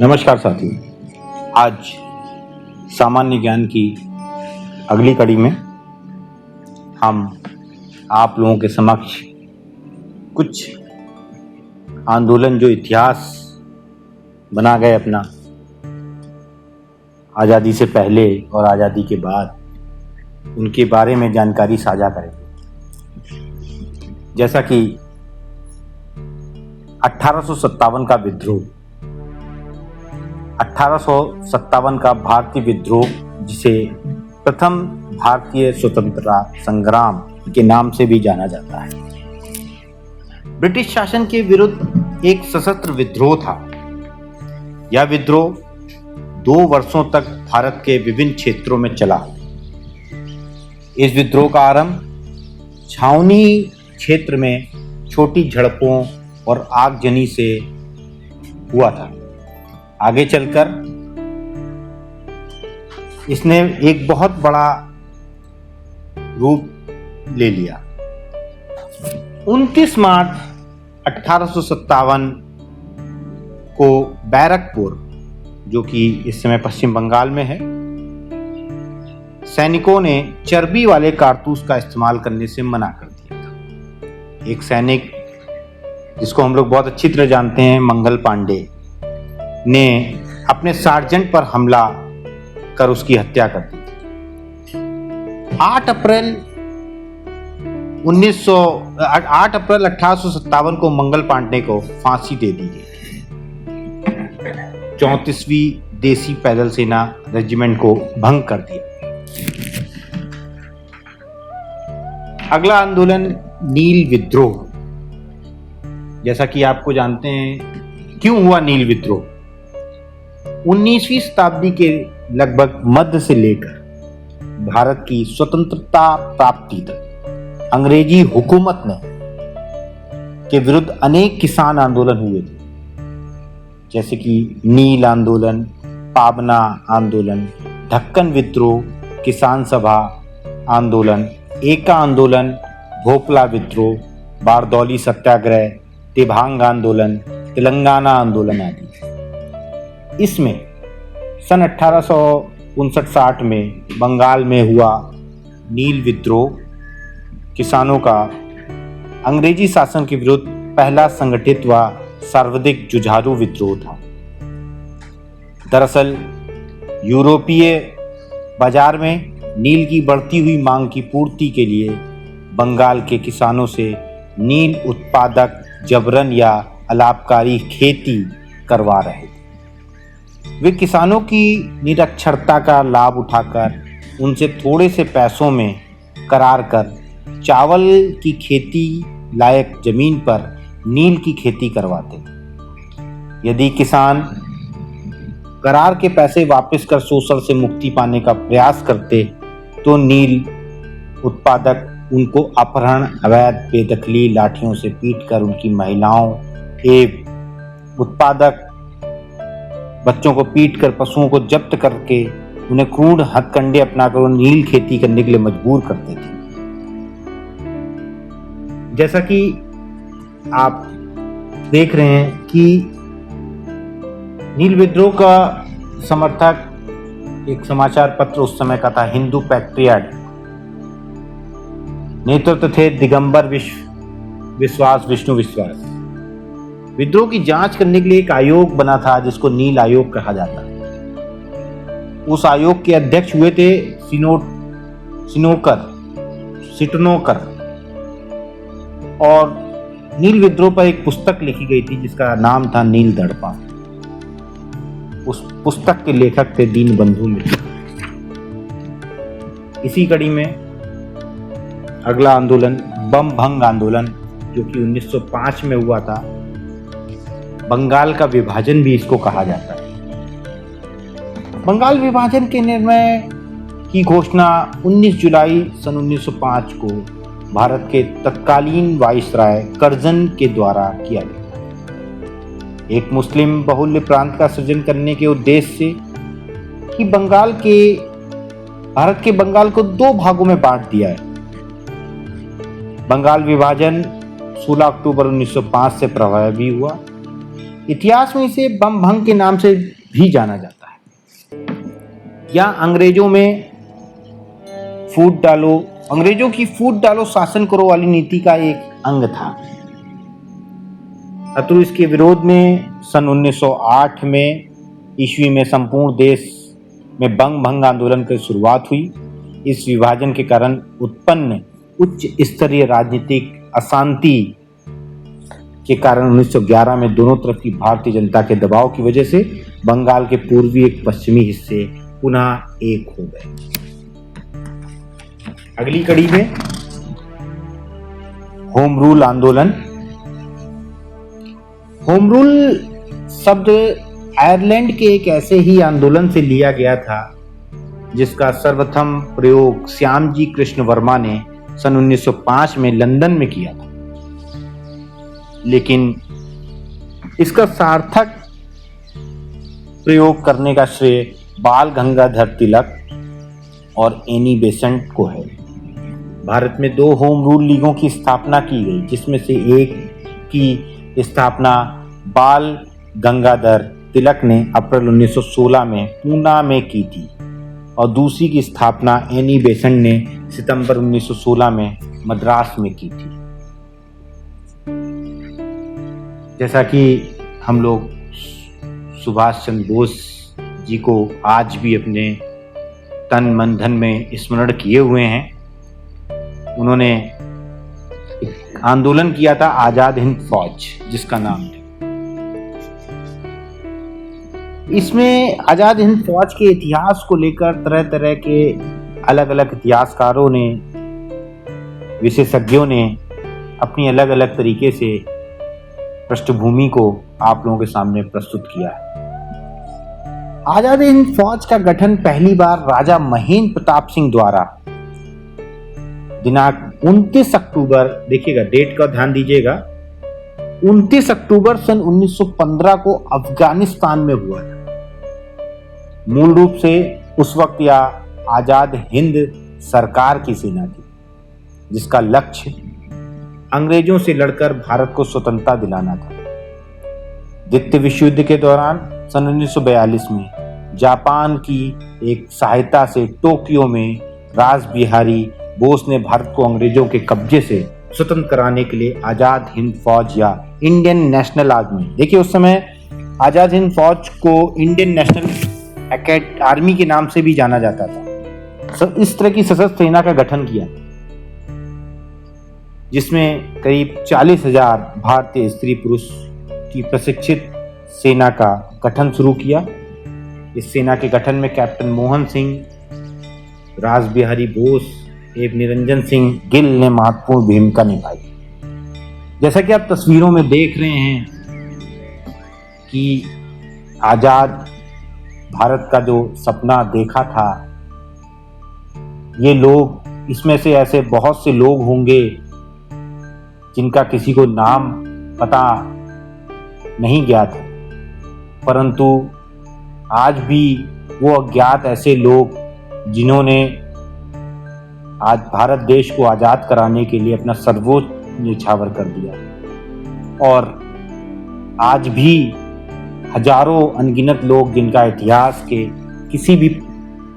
नमस्कार साथियों। आज सामान्य ज्ञान की अगली कड़ी में हम आप लोगों के समक्ष कुछ आंदोलन जो इतिहास बना गए अपना आज़ादी से पहले और आज़ादी के बाद, उनके बारे में जानकारी साझा करेंगे। जैसा कि 1857 का विद्रोह, 1857 का भारतीय विद्रोह, जिसे प्रथम भारतीय स्वतंत्रता संग्राम के नाम से भी जाना जाता है, ब्रिटिश शासन के विरुद्ध एक सशस्त्र विद्रोह था। यह विद्रोह 2 वर्षों तक भारत के विभिन्न क्षेत्रों में चला। इस विद्रोह का आरंभ छावनी क्षेत्र में छोटी झड़पों और आगजनी से हुआ था। आगे चलकर इसने एक बहुत बड़ा रूप ले लिया। 29 मार्च 1857 को बैरकपुर, जो कि इस समय पश्चिम बंगाल में है, सैनिकों ने चर्बी वाले कारतूस का इस्तेमाल करने से मना कर दिया था। एक सैनिक जिसको हम लोग बहुत अच्छी तरह जानते हैं, मंगल पांडे, ने अपने सार्जेंट पर हमला कर उसकी हत्या कर दी थी। 8 अप्रैल 1857 को मंगल पांडे को फांसी दे दी गई। 34वीं देसी पैदल सेना रेजिमेंट को भंग कर दिया। अगला आंदोलन नील विद्रोह। जैसा कि आपको जानते हैं क्यों हुआ नील विद्रोह। 19वीं शताब्दी के लगभग मध्य से लेकर भारत की स्वतंत्रता प्राप्ति तक अंग्रेजी हुकूमत ने के विरुद्ध अनेक किसान आंदोलन हुए थे, जैसे कि नील आंदोलन, पाबना आंदोलन, ढक्कन विद्रोह, किसान सभा आंदोलन, एका आंदोलन, भोपला विद्रोह, बारदौली सत्याग्रह, दिबांग आंदोलन, तेलंगाना आंदोलन आदि। इसमें सन 1859-60 में बंगाल में हुआ नील विद्रोह किसानों का अंग्रेजी शासन के विरुद्ध पहला संगठित व सर्वाधिक जुझारू विद्रोह था। दरअसल यूरोपीय बाजार में नील की बढ़ती हुई मांग की पूर्ति के लिए बंगाल के किसानों से नील उत्पादक जबरन या अलाभकारी खेती करवा रहे थे। वे किसानों की निरक्षरता का लाभ उठाकर उनसे थोड़े से पैसों में करार कर चावल की खेती लायक जमीन पर नील की खेती करवाते थे। यदि किसान करार के पैसे वापस कर शोषण से मुक्ति पाने का प्रयास करते तो नील उत्पादक उनको अपहरण, अवैध बेदखली, लाठियों से पीटकर उनकी महिलाओं एवं उत्पादक बच्चों को पीटकर, पशुओं को जब्त करके उन्हें क्रूर हथकंडे अपनाकर नील खेती करने के लिए मजबूर करते थे। जैसा कि आप देख रहे हैं कि नील विद्रोह का समर्थक एक समाचार पत्र उस समय का था, हिंदू पैट्रियट। नेतृत्व थे दिगंबर विश्वास, विष्णु विश्वास। विद्रोह की जांच करने के लिए एक आयोग बना था जिसको नील आयोग कहा जाता है। उस आयोग के अध्यक्ष हुए थे सिटनोकर, और नील विद्रोह पर एक पुस्तक लिखी गई थी जिसका नाम था नील दर्पण। उस पुस्तक के लेखक थे दीनबंधु मित्र। इसी कड़ी में अगला आंदोलन बम भंग आंदोलन, जो कि 1905 में हुआ था। बंगाल का विभाजन भी इसको कहा जाता है। बंगाल विभाजन के निर्णय की घोषणा 19 जुलाई सन 1905 को भारत के तत्कालीन वाइसराय कर्जन के द्वारा किया गया। एक मुस्लिम बहुल्य प्रांत का सृजन करने के उद्देश्य से कि भारत के बंगाल को 2 भागों में बांट दिया है। बंगाल विभाजन 16 अक्टूबर 1905 से प्रभावी हुआ। इतिहास में इसे बम भंग के नाम से भी जाना जाता है। या अंग्रेजों की फूट डालो शासन करो वाली नीति का एक अंग था। शत्रु इसके विरोध में सन 1908 में ईस्वी में संपूर्ण देश में बंग भंग आंदोलन की शुरुआत हुई। इस विभाजन के कारण उत्पन्न उच्च स्तरीय राजनीतिक अशांति के कारण 1911 में दोनों तरफ की भारतीय जनता के दबाव की वजह से बंगाल के पूर्वी एक पश्चिमी हिस्से पुनः एक हो गए। अगली कड़ी में होम रूल आंदोलन। होम रूल शब्द आयरलैंड के एक ऐसे ही आंदोलन से लिया गया था जिसका सर्वप्रथम प्रयोग श्यामजी कृष्ण वर्मा ने सन 1905 में लंदन में किया था, लेकिन इसका सार्थक प्रयोग करने का श्रेय बाल गंगाधर तिलक और एनी बेसेंट को है। भारत में 2 होम रूल लीगों की स्थापना की गई, जिसमें से एक की स्थापना बाल गंगाधर तिलक ने अप्रैल 1916 में पूना में की थी और दूसरी की स्थापना एनी बेसेंट ने सितंबर 1916 में मद्रास में की थी। जैसा कि हम लोग सुभाष चंद्र बोस जी को आज भी अपने तन मन धन में स्मरण किए हुए हैं। उन्होंने एक आंदोलन किया था आजाद हिंद फौज, जिसका नाम था। इसमें आजाद हिंद फौज के इतिहास को लेकर तरह तरह के अलग अलग इतिहासकारों ने, विशेषज्ञों ने अपनी अलग अलग तरीके से पृष्ठभूमि को आप लोगों के सामने प्रस्तुत किया है। आजाद हिंद फौज का गठन पहली बार राजा महेंद्र प्रताप सिंह द्वारा दिनांक 29 अक्टूबर, देखिएगा डेट का ध्यान दीजिएगा, 29 अक्टूबर सन 1915 को अफगानिस्तान में हुआ था। मूल रूप से उस वक्त यह आजाद हिंद सरकार की सेना थी, जिसका लक्ष्य अंग्रेजों से लड़कर भारत को स्वतंत्रता दिलाना था। द्वितीय विश्व युद्ध के दौरान सन 1942 में जापान की एक सहायता से टोक्यो में रास बिहारी बोस ने भारत को अंग्रेजों के कब्जे से स्वतंत्र कराने के लिए आजाद हिंद फौज या इंडियन नेशनल आर्मी, देखिए उस समय आजाद हिंद फौज को इंडियन नेशनल आर्मी के नाम से भी जाना जाता था, इस तरह की सशस्त्र सेना का गठन किया, जिसमें करीब 40,000 भारतीय स्त्री पुरुष की प्रशिक्षित सेना का गठन शुरू किया। इस सेना के गठन में कैप्टन मोहन सिंह, रास बिहारी बोस एवं निरंजन सिंह गिल ने महत्वपूर्ण भूमिका निभाई। जैसा कि आप तस्वीरों में देख रहे हैं कि आजाद भारत का जो सपना देखा था, ये लोग, इसमें से ऐसे बहुत से लोग होंगे जिनका किसी को नाम पता नहीं ज्ञात है, परंतु आज भी वो अज्ञात ऐसे लोग जिन्होंने आज भारत देश को आज़ाद कराने के लिए अपना सर्वोच्च न्यौछावर कर दिया, और आज भी हजारों अनगिनत लोग जिनका इतिहास के किसी भी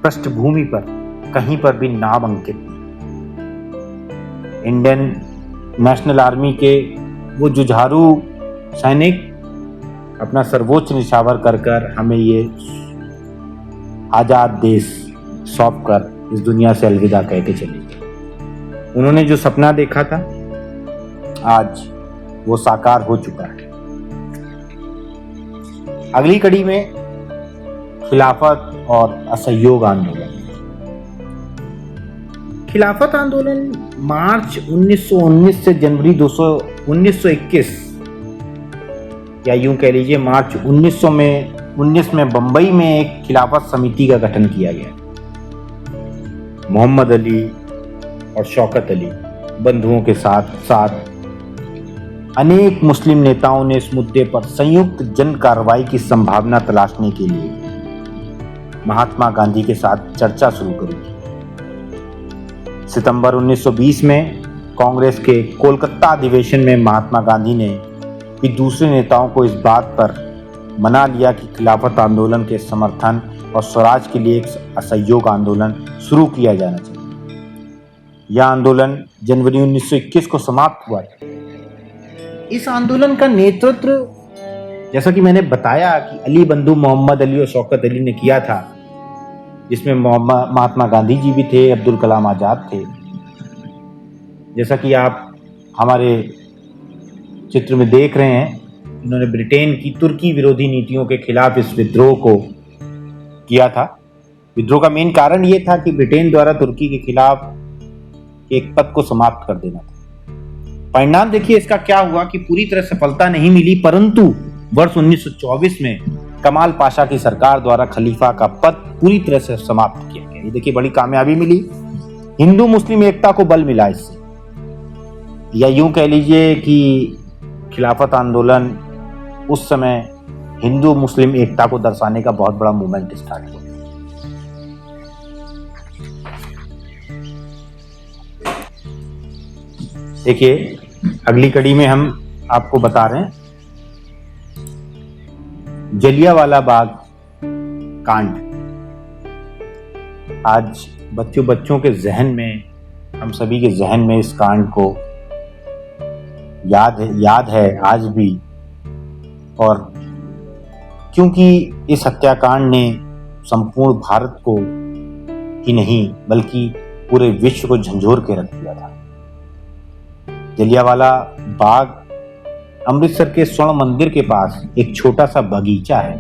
पृष्ठभूमि पर कहीं पर भी नाम अंकित नहीं। इंडियन नेशनल आर्मी के वो जुझारू सैनिक अपना सर्वोच्च न्यौछावर कर हमें ये आज़ाद देश सौंप कर इस दुनिया से अलविदा कह के चले गए। उन्होंने जो सपना देखा था आज वो साकार हो चुका है। अगली कड़ी में खिलाफत और असहयोग आंदोलन। खिलाफत आंदोलन मार्च 1919 से जनवरी 1921 या यूं कह लीजिए मार्च 1919 में बंबई में एक खिलाफत समिति का गठन किया गया। मोहम्मद अली और शौकत अली बंधुओं के साथ साथ अनेक मुस्लिम नेताओं ने इस मुद्दे पर संयुक्त जन कार्रवाई की संभावना तलाशने के लिए महात्मा गांधी के साथ चर्चा शुरू करी। सितंबर 1920 में कांग्रेस के कोलकाता अधिवेशन में महात्मा गांधी ने भी दूसरे नेताओं को इस बात पर मना लिया कि खिलाफत आंदोलन के समर्थन और स्वराज के लिए एक असहयोग आंदोलन शुरू किया जाना चाहिए। यह आंदोलन जनवरी 1921 को समाप्त हुआ। इस आंदोलन का नेतृत्व, जैसा कि मैंने बताया, कि अली बंधु मोहम्मद अली और शौकत अली ने किया था, जिसमें महात्मा गांधी जी भी थे, अब्दुल कलाम आज़ाद थे। जैसा कि आप हमारे चित्र में देख रहे हैं, इन्होंने ब्रिटेन की तुर्की विरोधी नीतियों के खिलाफ इस विद्रोह को किया था। विद्रोह का मेन कारण ये था कि ब्रिटेन द्वारा तुर्की के खिलाफ एक पद को समाप्त कर देना था। परिणाम देखिए इसका क्या हुआ कि पूरी तरह सफलता नहीं मिली, परंतु वर्ष 1924 में कमाल पाशा की सरकार द्वारा खलीफा का पद पूरी तरह से समाप्त किया गया। ये देखिए बड़ी कामयाबी मिली, हिंदू मुस्लिम एकता को बल मिला इससे, या यूं कह लीजिए कि खिलाफत आंदोलन उस समय हिंदू मुस्लिम एकता को दर्शाने का बहुत बड़ा मूवमेंट स्टार्ट हुआ। देखिए अगली कड़ी में हम आपको बता रहे हैं जलियांवाला बाग कांड। आज बच्चों के जहन में, हम सभी के जहन में इस कांड को याद है आज भी। और क्योंकि इस हत्याकांड ने संपूर्ण भारत को ही नहीं बल्कि पूरे विश्व को झंझोर के रख दिया था। जलियांवाला बाग अमृतसर के स्वर्ण मंदिर के पास एक छोटा सा बगीचा है।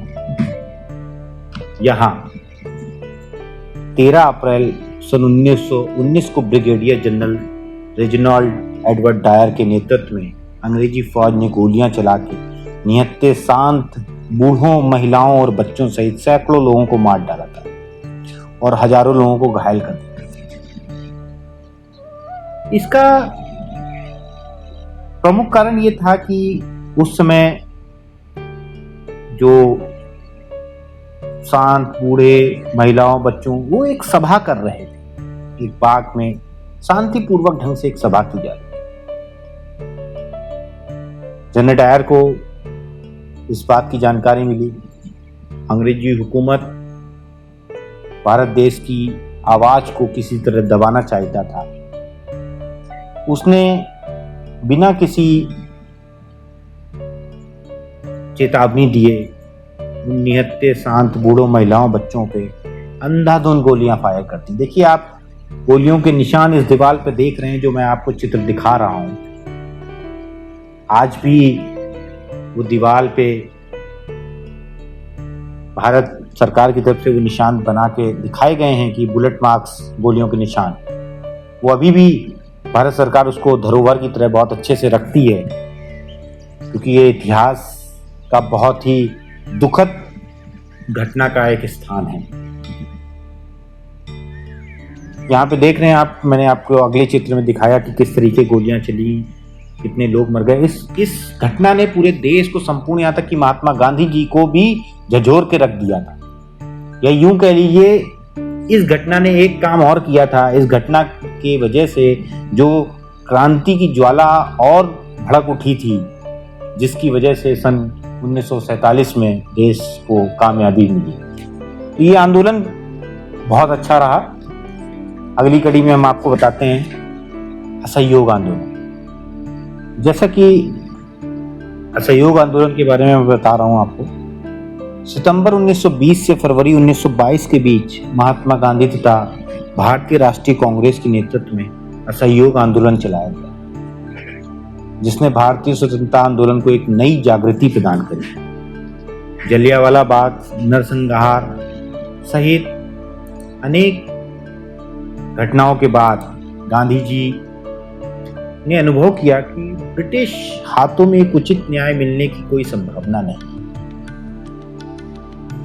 यहाँ 13 अप्रैल सन 1919 को brigadier general Reginald Edward Dyer के नेतृत्व में अंग्रेजी फौज ने गोलियां चला के निहत्थे शांत बूढ़ों, महिलाओं और बच्चों सहित सैकड़ों लोगों को मार डाला था और हजारों लोगों को घायल कर दिया। इसका प्रमुख कारण ये था कि उस समय जो शांत बूढ़े, महिलाओं, बच्चों, वो एक सभा कर रहे थे। एक बाग में शांतिपूर्वक ढंग से एक सभा की जा रही थी। जनरल डायर को इस बात की जानकारी मिली। अंग्रेजी हुकूमत भारत देश की आवाज को किसी तरह दबाना चाहता था। उसने बिना किसी चेतावनी दिए उन निहत्थे शांत बूढ़ों, महिलाओं, बच्चों पे अंधाधुंध गोलियां फायर कर दी। देखिए आप गोलियों के निशान इस दीवार पे देख रहे हैं जो मैं आपको चित्र दिखा रहा हूं। आज भी वो दीवार पे भारत सरकार की तरफ से वो निशान बना के दिखाए गए हैं कि बुलेट मार्क्स, गोलियों के निशान, वो अभी भी भारत सरकार उसको धरोहर की तरह बहुत अच्छे से रखती है, क्योंकि ये इतिहास का बहुत ही दुखद घटना का एक स्थान है। यहाँ पे देख रहे हैं आप, मैंने आपको अगले चित्र में दिखाया कि किस तरीके गोलियां चली, कितने लोग मर गए। इस घटना ने पूरे देश को, संपूर्ण यहाँ तक कि महात्मा गांधी जी को भी झंझोर के रख दिया था। या यूं कह लीजिए इस घटना ने एक काम और किया था। इस घटना की वजह से जो क्रांति की ज्वाला और भड़क उठी थी, जिसकी वजह से सन 1947 में देश को कामयाबी मिली। ये आंदोलन बहुत अच्छा रहा। अगली कड़ी में हम आपको बताते हैं असहयोग आंदोलन। जैसा कि असहयोग आंदोलन के बारे में मैं बता रहा हूं आपको, सितंबर 1920 से फरवरी 1922 के बीच महात्मा गांधी तथा भारतीय राष्ट्रीय कांग्रेस के नेतृत्व में असहयोग आंदोलन चलाया गया, जिसने भारतीय स्वतंत्रता आंदोलन को एक नई जागृति प्रदान करी। जलियांवाला बाग, नरसंहार सहित अनेक घटनाओं के बाद गांधी जी ने अनुभव किया कि ब्रिटिश हाथों में एक उचित न्याय मिलने की कोई संभावना नहीं।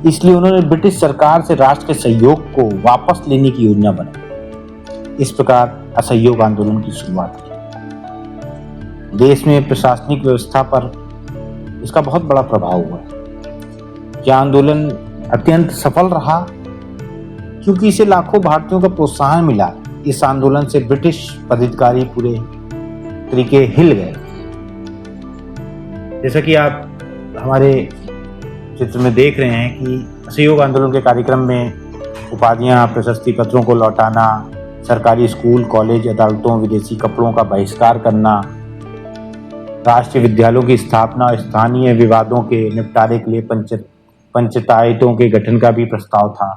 इसलिए उन्होंने ब्रिटिश सरकार से राष्ट्र के सहयोग को वापस लेने की योजना बनाई। इस प्रकार असहयोग आंदोलन की शुरुआत की। देश में प्रशासनिक व्यवस्था पर इसका बहुत बड़ा प्रभाव हुआ। यह आंदोलन अत्यंत सफल रहा क्योंकि इसे लाखों भारतीयों का प्रोत्साहन मिला। इस आंदोलन से ब्रिटिश पदाधिकारी पूरे तरीके हिल गए। जैसा कि आप हमारे चित्र में देख रहे हैं कि असहयोग आंदोलन के कार्यक्रम में उपाधियां, प्रशस्ति पत्रों को लौटाना, सरकारी स्कूल, कॉलेज, अदालतों, विदेशी कपड़ों का बहिष्कार करना, राष्ट्रीय विद्यालयों की स्थापना और स्थानीय विवादों के निपटारे के लिए पंचायतों के गठन का भी प्रस्ताव था।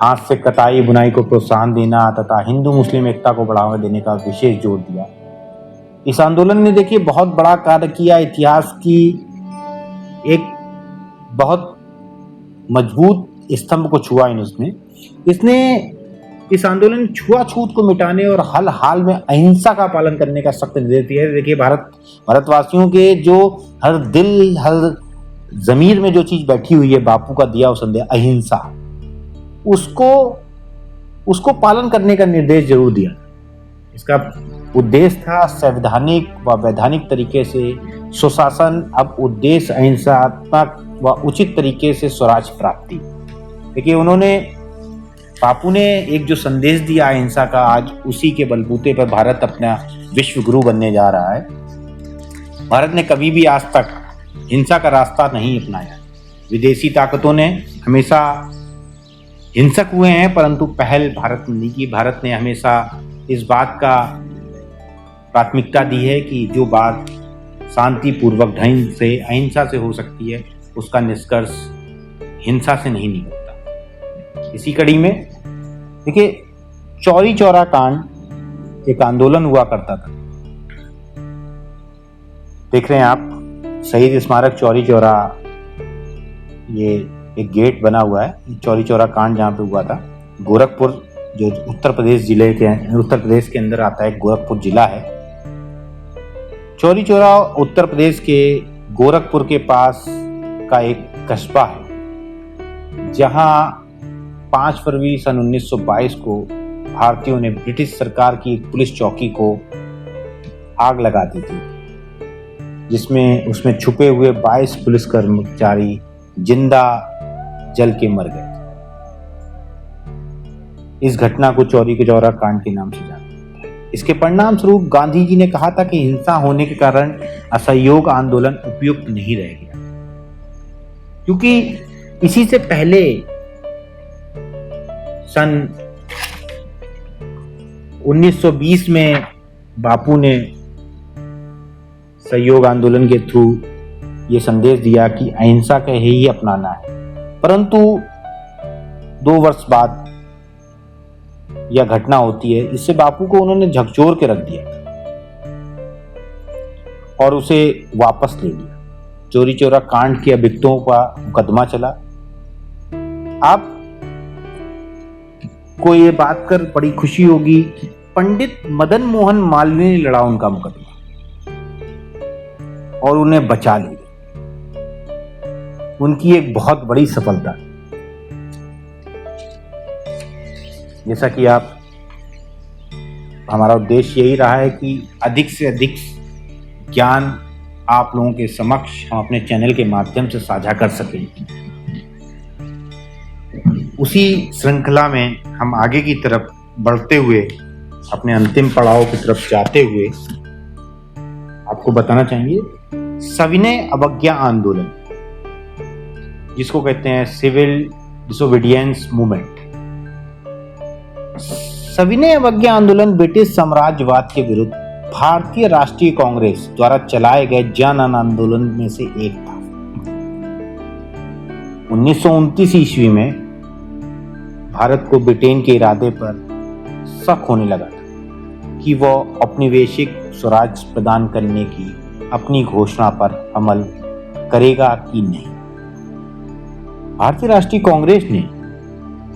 हाथ से कताई बुनाई को प्रोत्साहन देना तथा हिंदू मुस्लिम एकता को बढ़ावा देने का विशेष जोर दिया। इस आंदोलन ने देखिए बहुत बड़ा कार्य किया। इतिहास की एक बहुत मजबूत स्तंभ को छुआ इसने इस आंदोलन में छुआछूत को मिटाने और हर हाल में अहिंसा का पालन करने का सख्त निर्देश दिया है। देखिए भारतवासियों के जो हर दिल हर जमीर में जो चीज बैठी हुई है, बापू का दिया हुआ संदेश अहिंसा, उसको पालन करने का निर्देश जरूर दिया। इसका उद्देश्य था संवैधानिक व वैधानिक तरीके से सुशासन। अब उद्देश्य अहिंसात्मक व उचित तरीके से स्वराज प्राप्ति। देखिए बापू ने एक जो संदेश दिया अहिंसा का, आज उसी के बलबूते पर भारत अपना विश्व गुरु बनने जा रहा है। भारत ने कभी भी आज तक हिंसा का रास्ता नहीं अपनाया। विदेशी ताकतों ने हमेशा हिंसक हुए हैं, परंतु पहल भारत ने नहीं की। भारत ने हमेशा इस बात का प्राथमिकता दी है कि जो बात शांतिपूर्वक ढंग से अहिंसा से हो सकती है, उसका निष्कर्ष हिंसा से नहीं निकलता। इसी कड़ी में देखिए चौरी चौरा कांड एक आंदोलन हुआ करता था। देख रहे हैं आप शहीद स्मारक चौरी चौरा, ये एक गेट बना हुआ है। चौरी चौरा कांड जहाँ पे हुआ था, गोरखपुर जो उत्तर प्रदेश के अंदर आता है, गोरखपुर जिला है। चौरी चौरा उत्तर प्रदेश के गोरखपुर के पास का एक कस्बा है, जहाँ 5 फरवरी सन 1922 को भारतीयों ने ब्रिटिश सरकार की एक पुलिस चौकी को आग लगा दी थी, जिसमें उसमें छुपे हुए 22 पुलिस कर्मचारी जिंदा जल के मर गए। इस घटना को चौरी चौरा कांड के नाम से जाना जाता है। इसके परिणाम स्वरूप गांधी जी ने कहा था कि हिंसा होने के कारण असहयोग आंदोलन उपयुक्त नहीं रह गया, क्योंकि इसी से पहले सन 1920 में बापू ने सहयोग आंदोलन के थ्रू ये संदेश दिया कि अहिंसा का ही अपनाना है। परंतु 2 वर्ष बाद यह घटना होती है, इससे बापू को उन्होंने झकझोर के रख दिया और उसे वापस ले लिया। चौरी चौरा कांड के अभियुक्तों का मुकदमा चला। आप को ये बात कर बड़ी खुशी होगी कि पंडित मदन मोहन मालवीय ने लड़ा उनका मुकदमा और उन्हें बचा लिया। उनकी एक बहुत बड़ी सफलता। जैसा कि हमारा उद्देश्य यही रहा है कि अधिक से अधिक ज्ञान आप लोगों के समक्ष हम अपने चैनल के माध्यम से साझा कर सकें। उसी श्रृंखला में हम आगे की तरफ बढ़ते हुए अपने अंतिम पड़ाव की तरफ जाते हुए आपको बताना चाहेंगे सविनय अवज्ञा आंदोलन, जिसको कहते हैं सिविल डिसोबीडियंस मूवमेंट। सविनय अवज्ञा आंदोलन ब्रिटिश साम्राज्यवाद के विरुद्ध भारतीय राष्ट्रीय कांग्रेस द्वारा चलाए गए जन आंदोलन में से एक था। 1929 ईस्वी में भारत को ब्रिटेन के इरादे पर शक होने लगा था कि वह औपनिवेशिक स्वराज प्रदान करने की अपनी घोषणा पर अमल करेगा कि नहीं। भारतीय राष्ट्रीय कांग्रेस ने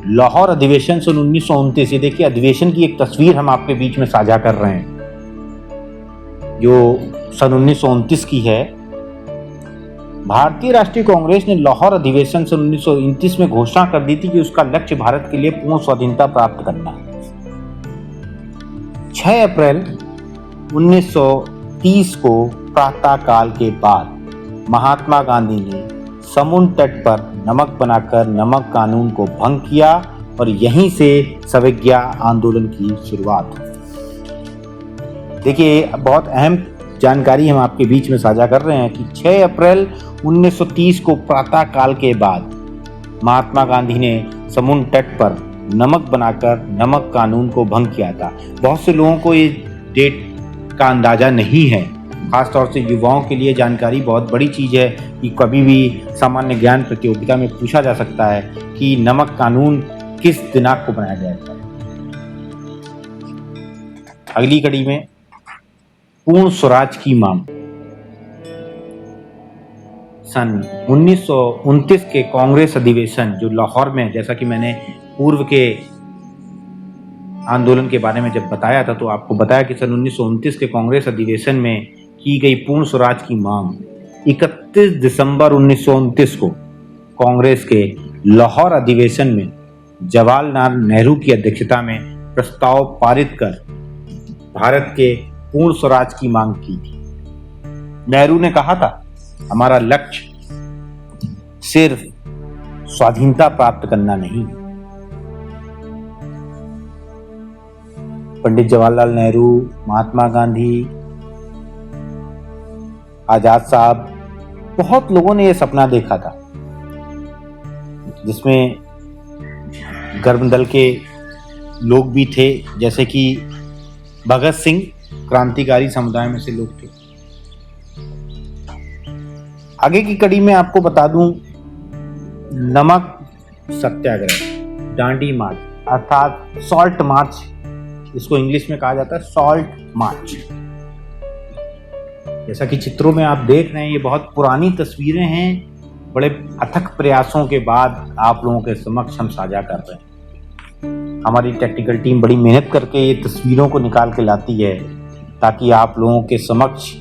लाहौर अधिवेशन सन 1929, देखिए अधिवेशन की एक तस्वीर हम आपके बीच में साझा कर रहे हैं, जो सन 1929 की है। भारतीय राष्ट्रीय कांग्रेस ने लाहौर अधिवेशन सन 1929 में घोषणा कर दी थी कि उसका लक्ष्य भारत के लिए पूर्ण स्वाधीनता प्राप्त करना है। 6 अप्रैल 1930 को प्रातः काल के बाद महात्मा गांधी ने समुद्र तट पर नमक बनाकर नमक कानून को भंग किया और यहीं से सविज्ञा आंदोलन की शुरुआत हुई। देखिए बहुत अहम जानकारी हम आपके बीच में साझा कर रहे हैं कि 6 अप्रैल 1930 को प्रातः काल के बाद महात्मा गांधी ने समुद्र तट पर नमक बनाकर नमक कानून को भंग किया था। बहुत से लोगों को ये डेट का अंदाजा नहीं है, खासतौर से युवाओं के लिए जानकारी बहुत बड़ी चीज़ है कि कभी भी सामान्य ज्ञान प्रतियोगिता में पूछा जा सकता है कि नमक कानून किस दिनांक को बनाया गया था। अगली कड़ी में पूर्ण स्वराज की मांग। सन 1929 के कांग्रेस अधिवेशन जो लाहौर में, जैसा कि मैंने पूर्व के आंदोलन के बारे में जब बताया था तो आपको बताया कि सन 1929 के कांग्रेस अधिवेशन में की गई पूर्ण स्वराज की मांग 31 दिसंबर 1929 को कांग्रेस के लाहौर अधिवेशन में जवाहरलाल नेहरू की अध्यक्षता में प्रस्ताव पारित कर भारत के पूर्ण स्वराज की मांग की थी। नेहरू ने कहा था, हमारा लक्ष्य सिर्फ स्वाधीनता प्राप्त करना नहीं। पंडित जवाहरलाल नेहरू, महात्मा गांधी, आजाद साहब, बहुत लोगों ने यह सपना देखा था, जिसमें गर्मदल के लोग भी थे, जैसे कि भगत सिंह क्रांतिकारी समुदाय में से लोग थे। आगे की कड़ी में आपको बता दूं, नमक सत्याग्रह, दांडी मार्च अर्थात सॉल्ट मार्च, इसको इंग्लिश में कहा जाता है सॉल्ट मार्च। जैसा कि चित्रों में आप देख रहे हैं, ये बहुत पुरानी तस्वीरें हैं, बड़े अथक प्रयासों के बाद आप लोगों के समक्ष हम साझा कर रहे हैं। हमारी टेक्निकल टीम बड़ी मेहनत करके ये तस्वीरों को निकाल के लाती है ताकि आप लोगों के समक्ष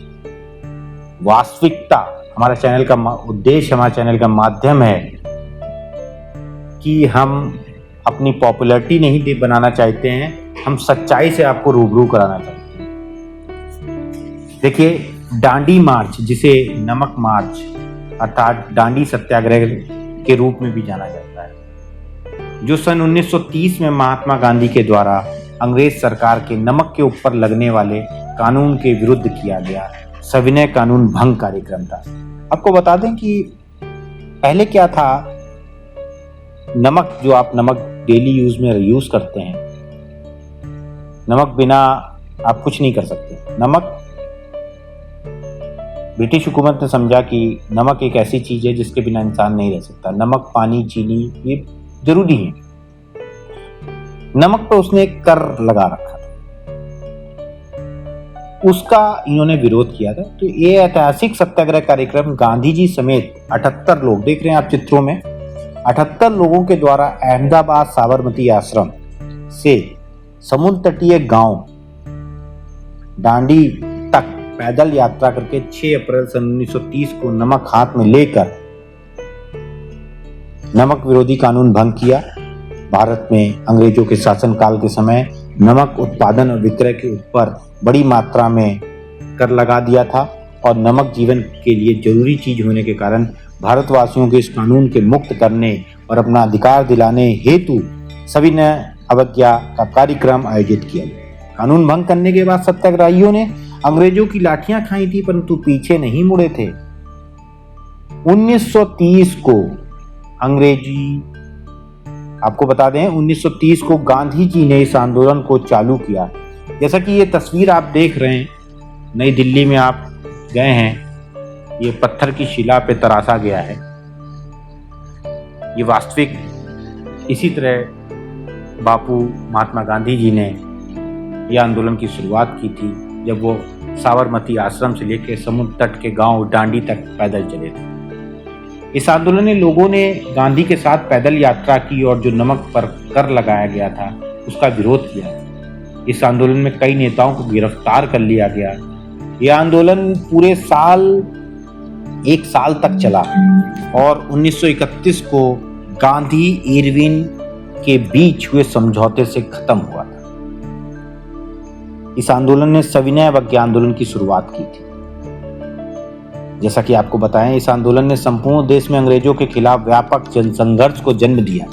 वास्तविकता, हमारे चैनल का उद्देश्य, हमारे चैनल का माध्यम है कि हम अपनी पॉपुलैरिटी नहीं बनाना चाहते हैं, हम सच्चाई से आपको रूबरू कराना चाहते हैं। देखिए, दांडी मार्च, जिसे नमक मार्च अर्थात दांडी सत्याग्रह के रूप में भी जाना जाता है, जो सन 1930 में महात्मा गांधी के द्वारा अंग्रेज सरकार के नमक के ऊपर लगने वाले कानून के विरुद्ध किया गया सविनय कानून भंग कार्यक्रम था। आपको बता दें कि पहले क्या था, नमक जो आप नमक डेली यूज में यूज करते हैं, नमक बिना आप कुछ नहीं कर सकते। नमक, ब्रिटिश हुकूमत ने समझा कि नमक एक ऐसी चीज है जिसके बिना इंसान नहीं रह सकता। नमक, पानी, चीनी ये जरूरी है। नमक पर उसने एक कर लगा रखा था, उसका इन्होंने विरोध किया था। तो ये ऐतिहासिक सत्याग्रह कार्यक्रम गांधी जी समेत 78 लोग, देख रहे हैं आप चित्रों में, 78 लोगों के द्वारा अहमदाबाद साबरमती आश्रम से समुद्र तटीय गांव दांडी तक पैदल यात्रा करके 6 अप्रैल सन 1930 को नमक हाथ में लेकर नमक विरोधी कानून भंग किया। भारत में अंग्रेजों के शासनकाल के समय नमक उत्पादन और विक्रय के ऊपर बड़ी मात्रा में कर लगा दिया था और नमक जीवन के लिए जरूरी चीज होने के कारण भारतवासियों को इस कानून के मुक्त करने और अपना अधिकार दिलाने हेतु सविनय अवज्ञा का कार्यक्रम आयोजित किया गया। कानून भंग करने के बाद सत्याग्रहियों ने अंग्रेजों की लाठियां खाई थी, परंतु पीछे नहीं मुड़े थे। 1930 को अंग्रेजी, आपको बता दें 1930 को गांधी जी ने इस आंदोलन को चालू किया। जैसा कि ये तस्वीर आप देख रहे हैं, नई दिल्ली में आप गए हैं, ये पत्थर की शिला पे तराशा गया है। ये वास्तविक इसी तरह बापू महात्मा गांधी जी ने यह आंदोलन की शुरुआत की थी जब वो साबरमती आश्रम से लेकर समुद्र तट के गांव दांडी तक पैदल चले थे। इस आंदोलन में लोगों ने गांधी के साथ पैदल यात्रा की और जो नमक पर कर लगाया गया था उसका विरोध किया। इस आंदोलन में कई नेताओं को गिरफ्तार कर लिया गया। यह आंदोलन पूरे एक साल तक चला और 1931 को गांधी इरविन के बीच हुए समझौते से खत्म हुआ था। इस आंदोलन ने सविनय अवज्ञा आंदोलन की शुरुआत की थी। जैसा कि आपको बताएं, इस आंदोलन ने संपूर्ण देश में अंग्रेजों के खिलाफ व्यापक जनसंघर्ष को जन्म दिया।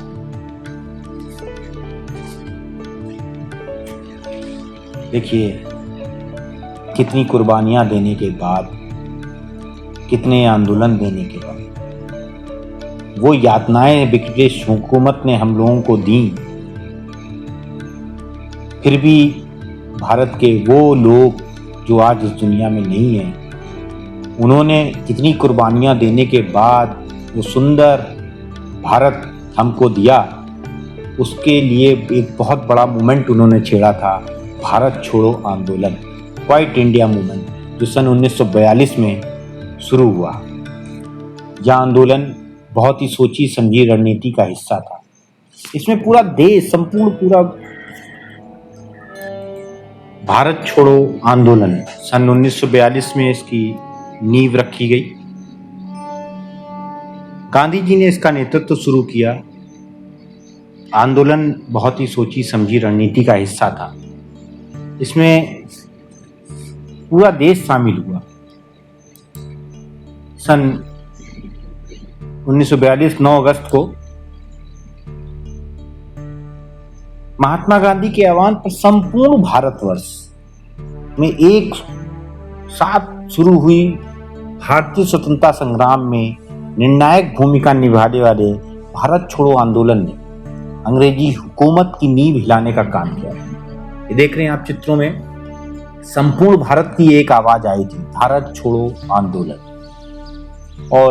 देखिए, कितनी कुर्बानियां देने के बाद, कितने आंदोलन देने के बाद, वो यातनाएं ब्रिटिश हुकूमत ने हम लोगों को दी, फिर भी भारत के वो लोग जो आज इस दुनिया में नहीं हैं, उन्होंने कितनी कुर्बानियां देने के बाद वो सुंदर भारत हमको दिया। उसके लिए एक बहुत बड़ा मूवमेंट उन्होंने छेड़ा था, भारत छोड़ो आंदोलन, क्वाइट इंडिया मूवमेंट, जो सन 1942 में शुरू हुआ। यह आंदोलन बहुत ही सोची समझी रणनीति का हिस्सा था। इसमें पूरा देश, संपूर्ण पूरा भारत छोड़ो आंदोलन सन 1942 में इसकी नींव रखी गई। गांधी जी ने इसका नेतृत्व शुरू किया। आंदोलन बहुत ही सोची समझी रणनीति का हिस्सा था। इसमें पूरा देश शामिल हुआ। सन 1942 9 अगस्त को महात्मा गांधी के आह्वान पर संपूर्ण भारतवर्ष में एक साथ शुरू हुई भारतीय स्वतंत्रता संग्राम में निर्णायक भूमिका निभाने वाले भारत छोड़ो आंदोलन ने अंग्रेजी हुकूमत की नींव हिलाने का काम किया। ये देख रहे हैं आप चित्रों में, संपूर्ण भारत की एक आवाज आई थी, भारत छोड़ो आंदोलन। और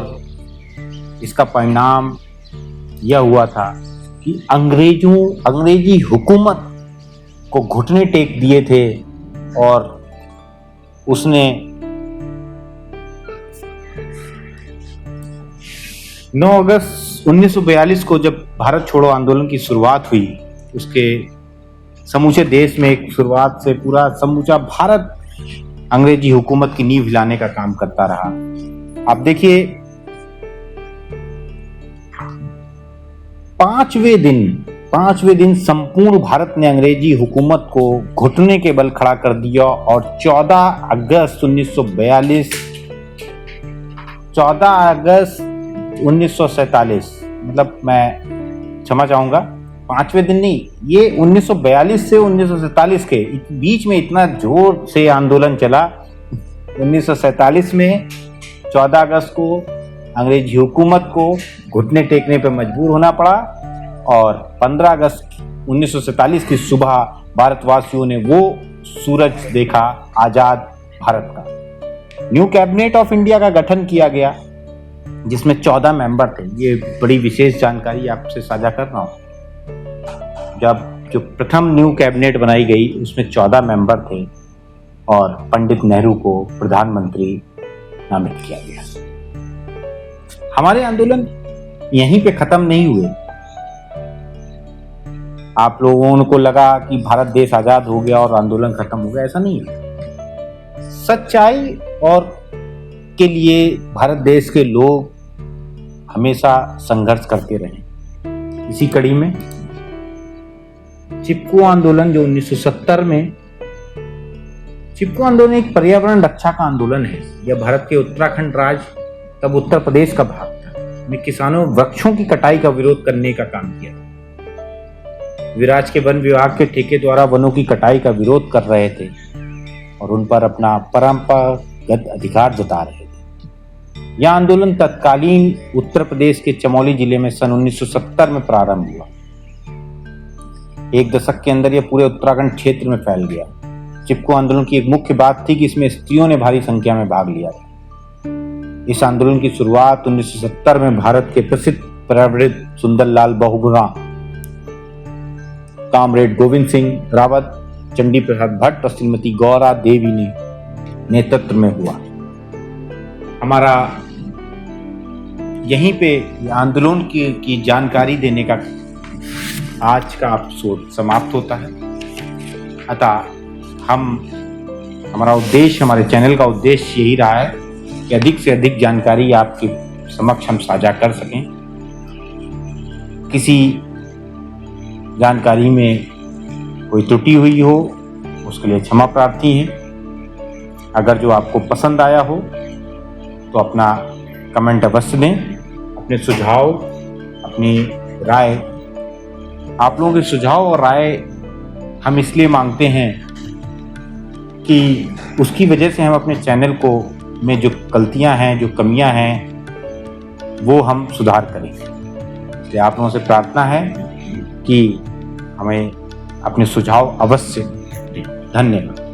इसका परिणाम यह हुआ था कि अंग्रेजी हुकूमत को घुटने टेक दिए थे और उसने 9 अगस्त 1942 को जब भारत छोड़ो आंदोलन की शुरुआत हुई, उसके समूचे देश में एक शुरुआत से पूरा समूचा भारत अंग्रेजी हुकूमत की नींव हिलाने का काम करता रहा। आप देखिए, पांचवें दिन संपूर्ण भारत ने अंग्रेजी हुकूमत को घुटने के बल खड़ा कर दिया और 14 अगस्त 1947, मतलब मैं क्षमा चाहूंगा, 5वें दिन नहीं, ये 1942 से 1947 के बीच में इतना जोर से आंदोलन चला। 1947 में 14 अगस्त को अंग्रेजी हुकूमत को घुटने टेकने पर मजबूर होना पड़ा और 15 अगस्त 1947 की सुबह भारतवासियों ने वो सूरज देखा, आजाद भारत का। न्यू कैबिनेट ऑफ इंडिया का गठन किया गया जिसमें 14 मेंबर थे। ये बड़ी विशेष जानकारी आपसे साझा कर रहा हूँ। जब जो प्रथम न्यू कैबिनेट बनाई गई उसमें 14 मेंबर थे और पंडित नेहरू को प्रधानमंत्री नामित किया गया। हमारे आंदोलन यहीं पे खत्म नहीं हुए। आप लोगों को लगा कि भारत देश आजाद हो गया और आंदोलन खत्म हो गया, ऐसा नहीं है। सच्चाई और के लिए भारत देश के लोग हमेशा संघर्ष करते रहे। इसी कड़ी में चिपको आंदोलन, जो 1970 में, चिपको आंदोलन एक पर्यावरण रक्षा का आंदोलन है। यह भारत के उत्तराखंड राज्य, तब उत्तर प्रदेश का भाग था, में किसानों वृक्षों की कटाई का विरोध करने का काम किया था। विराज के वन विभाग के ठेके द्वारा वनों की कटाई का विरोध कर रहे थे और उन पर अपना परंपरागत अधिकार जता रहे थे। यह आंदोलन तत्कालीन उत्तर प्रदेश के चमोली जिले में सन 1970 में प्रारंभ हुआ। एक दशक के अंदर यह पूरे उत्तराखंड क्षेत्र में फैल गया। चिपको आंदोलन की एक मुख्य बात थी कि इसमें स्त्रियों ने भारी संख्या में भाग लिया था। इस आंदोलन की शुरुआत 1970 में भारत के प्रसिद्ध पर्यावरणविद सुंदरलाल बहुगुणा, कॉमरेड गोविंद सिंह रावत, चंडी प्रसाद भट्ट और श्रीमती गौरा देवी ने नेतृत्व में हुआ। हमारा यहीं पे आंदोलन की जानकारी देने का आज का एपिसोड समाप्त होता है। अतः हमारा उद्देश्य, हमारे चैनल का उद्देश्य यही रहा है कि अधिक से अधिक जानकारी आपके समक्ष हम साझा कर सकें। किसी जानकारी में कोई त्रुटि हुई हो उसके लिए क्षमा प्रार्थी है। अगर जो आपको पसंद आया हो तो अपना कमेंट अवश्य दें, अपने सुझाव, अपनी राय। आप लोगों के सुझाव और राय हम इसलिए मांगते हैं कि उसकी वजह से हम अपने चैनल को में जो गलतियां हैं, जो कमियां हैं, वो हम सुधार करें। इसलिए आप लोगों से प्रार्थना है कि हमें अपने सुझाव अवश्य दें। धन्यवाद।